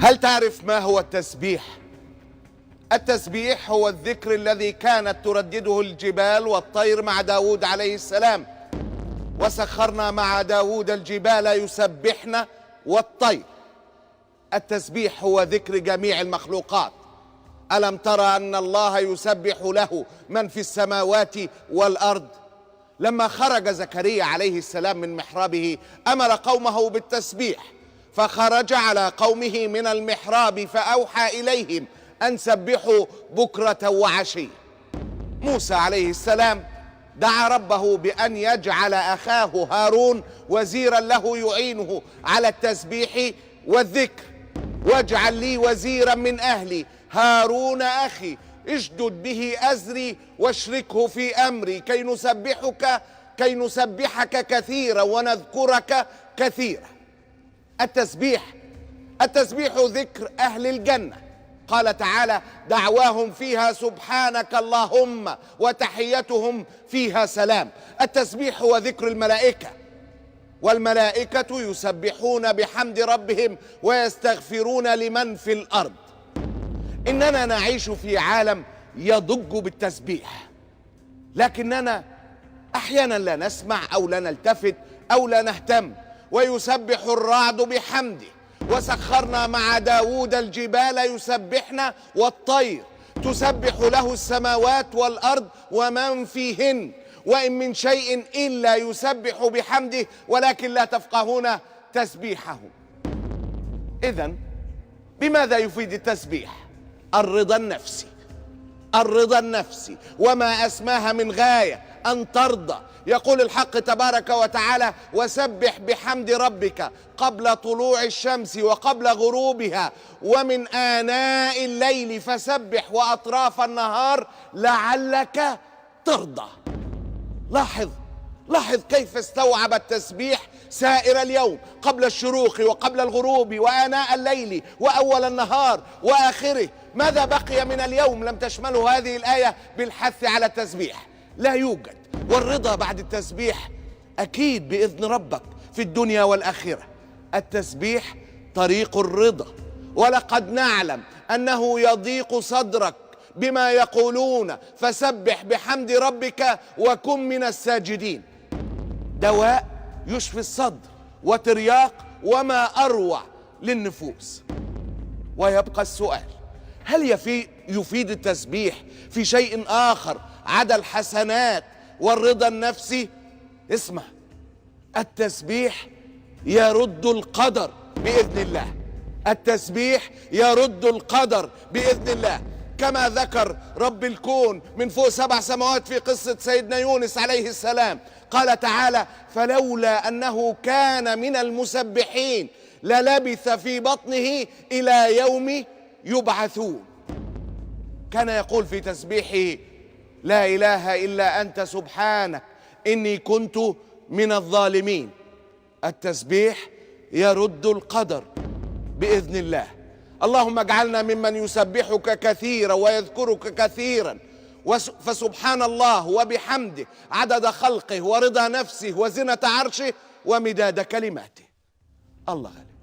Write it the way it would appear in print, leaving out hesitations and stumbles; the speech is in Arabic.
هل تعرف ما هو التسبيح؟ التسبيح هو الذكر الذي كانت تردده الجبال والطير مع داود عليه السلام. وسخرنا مع داود الجبال يسبحن والطير. التسبيح هو ذكر جميع المخلوقات. ألم ترى أن الله يسبح له من في السماوات والأرض؟ لما خرج زكريا عليه السلام من محرابه أمر قومه بالتسبيح، فخرج على قومه من المحراب فأوحى إليهم أن سبحوا بكرة وعشية. موسى عليه السلام دعا ربه بأن يجعل أخاه هارون وزيرا له يعينه على التسبيح والذكر. واجعل لي وزيرا من أهلي هارون أخي اشدد به أزري واشركه في أمري كي نسبحك كثيرا ونذكرك كثيرا. التسبيح ذكر أهل الجنة. قال تعالى: دعواهم فيها سبحانك اللهم وتحيتهم فيها سلام. التسبيح هو ذكر الملائكة، والملائكة يسبحون بحمد ربهم ويستغفرون لمن في الأرض. إننا نعيش في عالم يضج بالتسبيح، لكننا أحيانا لا نسمع أو لا نلتفت أو لا نهتم. ويسبح الرعد بحمده، وسخرنا مع داود الجبال يسبحن والطير تسبح له السماوات والأرض ومن فيهن وإن من شيء إلا يسبح بحمده ولكن لا تفقهون تسبيحه. إذن بماذا يفيد التسبيح؟ الرضا النفسي. الرضا النفسي، وما أسماها من غاية أن ترضى. يقول الحق تبارك وتعالى: وسبح بحمد ربك قبل طلوع الشمس وقبل غروبها ومن آناء الليل فسبح وأطراف النهار لعلك ترضى. لاحظ كيف استوعب التسبيح سائر اليوم، قبل الشروق وقبل الغروب وآناء الليل وأول النهار وآخره. ماذا بقي من اليوم لم تشمله هذه الآية بالحث على التسبيح؟ لا يوجد. والرضا بعد التسبيح أكيد بإذن ربك في الدنيا والآخرة. التسبيح طريق الرضا، ولقد نعلم أنه يضيق صدرك بما يقولون فسبح بحمد ربك وكن من الساجدين. دواء يشفي الصدر وترياق وما أروع للنفوس. ويبقى السؤال: هل يفيد التسبيح في شيء آخر عدا الحسنات والرضا النفسي؟ اسمع، التسبيح يرد القدر بإذن الله. التسبيح يرد القدر بإذن الله، كما ذكر رب الكون من فوق 7 سماوات في قصة سيدنا يونس عليه السلام. قال تعالى: فلولا أنه كان من المسبحين للبث في بطنه إلى يوم يبعثون. كان يقول في تسبيحه: لا إله إلا أنت سبحانك إني كنت من الظالمين. التسبيح يرد القدر بإذن الله. اللهم اجعلنا ممن يسبحك كثيرا ويذكرك كثيرا، فسبحان الله وبحمده عدد خلقه ورضا نفسه وزنة عرشه ومداد كلماته. الله غالب.